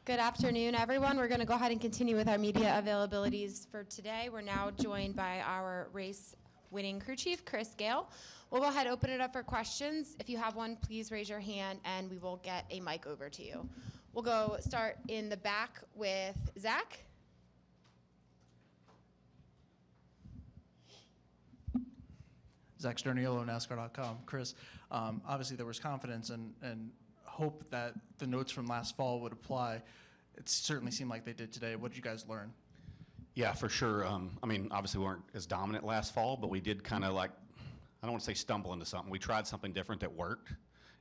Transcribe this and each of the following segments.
Good afternoon, everyone. We're going to go ahead and continue with our media availabilities for today. We're now joined by our race winning crew chief, Chris Gayle. We'll go ahead and open it up for questions. If you have one, please raise your hand and we will get a mic over to you. We'll start in the back with Zach. Zach Sterniolo, NASCAR.com. Chris, obviously there was confidence and hope that the notes from last fall would apply. It certainly seemed like they did today. What did you guys learn? Yeah, for sure. I mean, obviously we weren't as dominant last fall, but we did kind of like, I don't want to say stumble into something. We tried something different that worked.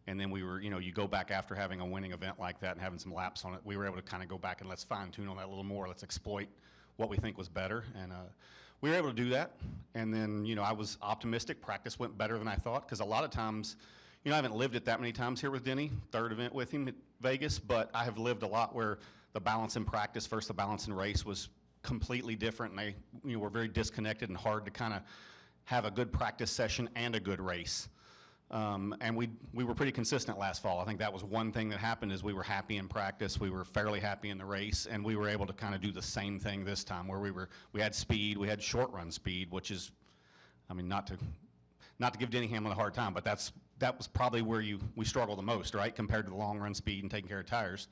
And then we were, you go back after having a winning event like that and having some laps on it, we were able to kind of go back and let's fine tune on that a little more. Let's exploit what we think was better. And we were able to do that. And then, I was optimistic. Practice went better than I thought because a lot of times, I haven't lived it that many times here with Denny, third event with him at Vegas, but I have lived a lot where the balance in practice versus the balance in race was completely different, and they were very disconnected and hard to kind of have a good practice session and a good race. And we were pretty consistent last fall. I think that was one thing that happened is we were happy in practice, we were fairly happy in the race, and we were able to kind of do the same thing this time where we had speed, we had short run speed, which is, not to give Denny Hamlin a hard time, but that was probably where we struggle the most, right, compared to the long run speed and taking care of tires.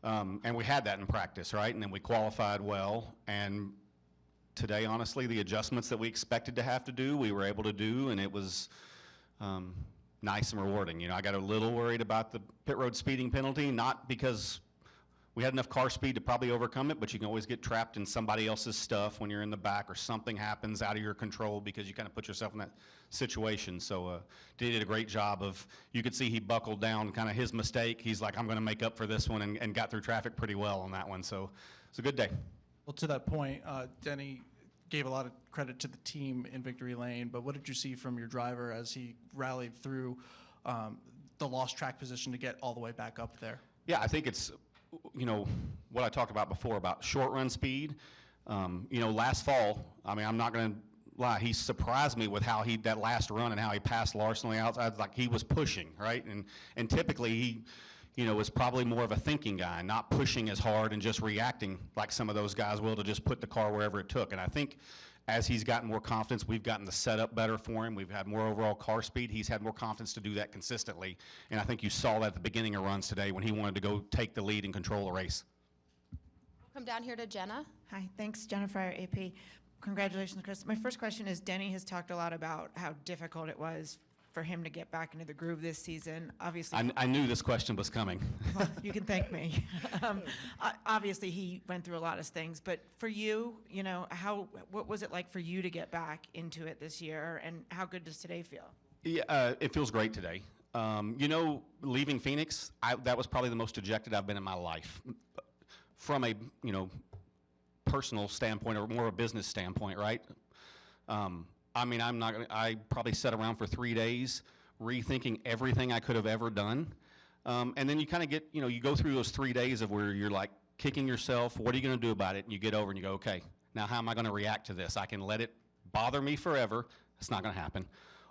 And we had that in practice, right? And then we qualified well. And today, honestly, the adjustments that we expected to have to do, we were able to do, and it was nice and rewarding. I got a little worried about the pit road speeding penalty, not because we had enough car speed to probably overcome it, but you can always get trapped in somebody else's stuff when you're in the back or something happens out of your control because you kind of put yourself in that situation. So he did a great job of, you could see he buckled down kind of his mistake. He's like, I'm going to make up for this one and got through traffic pretty well on that one. So it's a good day. Well, to that point, Denny gave a lot of credit to the team in Victory Lane, but what did you see from your driver as he rallied through the lost track position to get all the way back up there? Yeah, I think it's, what I talked about before about short run speed. Last fall, I'm not going to lie, he surprised me with how that last run and how he passed Larson on the outside, like he was pushing, right? And typically he, was probably more of a thinking guy, not pushing as hard and just reacting like some of those guys will to just put the car wherever it took. And I think as he's gotten more confidence, we've gotten the setup better for him. We've had more overall car speed. He's had more confidence to do that consistently. And I think you saw that at the beginning of runs today when he wanted to go take the lead and control the race. Come down here to Jenna. Hi, thanks, Jennifer, AP. Congratulations, Chris. My first question is, Denny has talked a lot about how difficult it was for him to get back into the groove this season. Obviously, I knew this question was coming. Well, you can thank me. Obviously, he went through a lot of things, but for you, what was it like for you to get back into it this year, and how good does today feel? Yeah, it feels great today. Leaving Phoenix, that was probably the most dejected I've been in my life. From a, personal standpoint or more a business standpoint, right? I probably sat around for 3 days rethinking everything I could have ever done. And then you kind of get, you go through those 3 days of where you're like kicking yourself, what are you going to do about it? And you get over and you go, okay, now how am I going to react to this? I can let it bother me forever. It's not going to happen.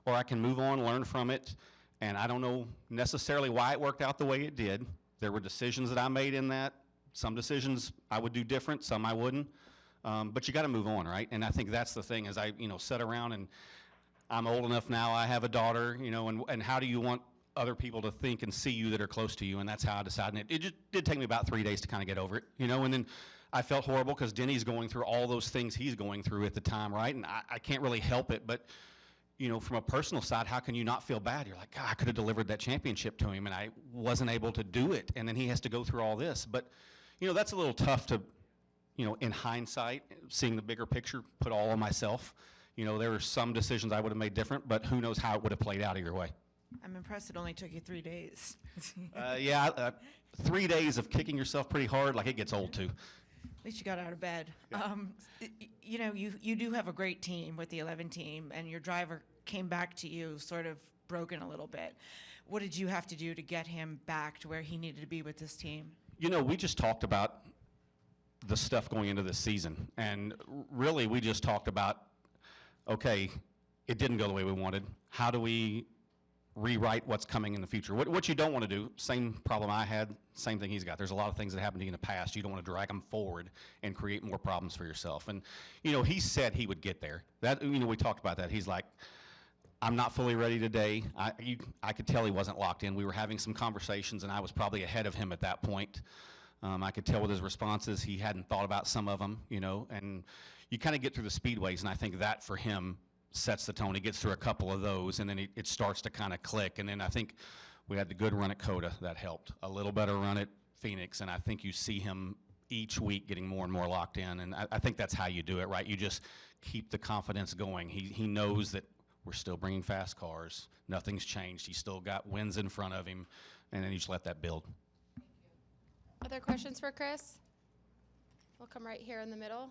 Or I can move on, learn from it. And I don't know necessarily why it worked out the way it did. There were decisions that I made in that. Some decisions I would do different, some I wouldn't. But you got to move on, right? And I think that's the thing. As I, sat around, and I'm old enough now. I have a daughter, and how do you want other people to think and see you that are close to you? And that's how I decided. And it just did take me about 3 days to kind of get over it, And then I felt horrible because Denny's going through all those things he's going through at the time, right? And I can't really help it, but from a personal side, how can you not feel bad? You're like, God, I could have delivered that championship to him, and I wasn't able to do it. And then he has to go through all this, but that's a little tough to. In hindsight, seeing the bigger picture, put all on myself. There were some decisions I would have made different, but who knows how it would have played out either way. I'm impressed it only took you 3 days. 3 days of kicking yourself pretty hard, like it gets old too. At least you got out of bed. Yeah. You do have a great team with the 11 team, and your driver came back to you sort of broken a little bit. What did you have to do to get him back to where he needed to be with this team? We just talked about the stuff going into this season. And really, we just talked about, okay, it didn't go the way we wanted. How do we rewrite what's coming in the future. What you don't want to do, same problem I had, same thing he's got. There's a lot of things that happened to you in the past. You don't want to drag them forward and create more problems for yourself. And, you know, he said he would get there. That, you know, we talked about that. He's like, I'm not fully ready today. I could tell he wasn't locked in. We were having some conversations, and I was probably ahead of him at that point. I could tell with his responses he hadn't thought about some of them, you know, and you kind of get through the speedways, and I think that for him sets the tone. He gets through a couple of those, and then it starts to kind of click. And then I think we had the good run at Coda that helped. A little better run at Phoenix, and I think you see him each week getting more and more locked in. And I think that's how you do it, right? You just keep the confidence going. He knows that we're still bringing fast cars. Nothing's changed. He's still got wins in front of him, and then you just let that build. Other questions for Chris? We'll come right here in the middle.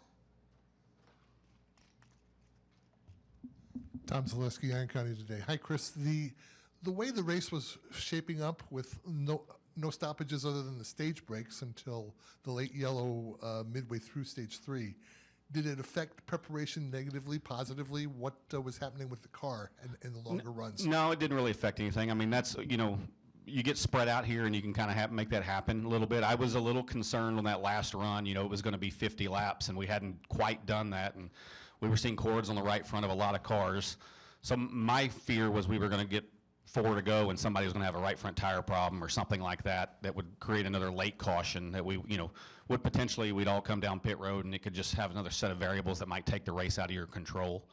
Tom Zaleski, Iron County Today. Hi, Chris. The way the race was shaping up with no stoppages other than the stage breaks until the late yellow midway through stage 3, did it affect preparation negatively, positively? What was happening with the car in the longer runs? No, it didn't really affect anything. I mean, that's, you know, you get spread out here and you can kind of make that happen a little bit. I was a little concerned on that last run. You know, it was going to be 50 laps, and we hadn't quite done that. And we were seeing cords on the right front of a lot of cars. So my fear was we were going to get 4 to go and somebody was going to have a right front tire problem or something like that that would create another late caution that we, you know, would potentially, we'd all come down pit road and it could just have another set of variables that might take the race out of your control.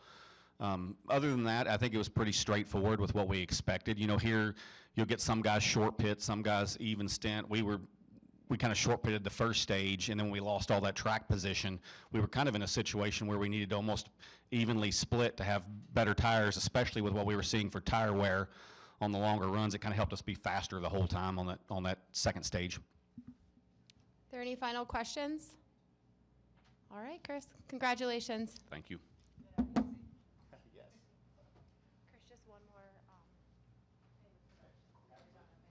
Other than that, I think it was pretty straightforward with what we expected. You know, here you'll get some guys short pit, some guys even stint. We kind of short pitted the first stage, and then we lost all that track position. We were kind of in a situation where we needed to almost evenly split to have better tires, especially with what we were seeing for tire wear on the longer runs. It kind of helped us be faster the whole time on that second stage. Are there any final questions? All right, Chris, congratulations. Thank you.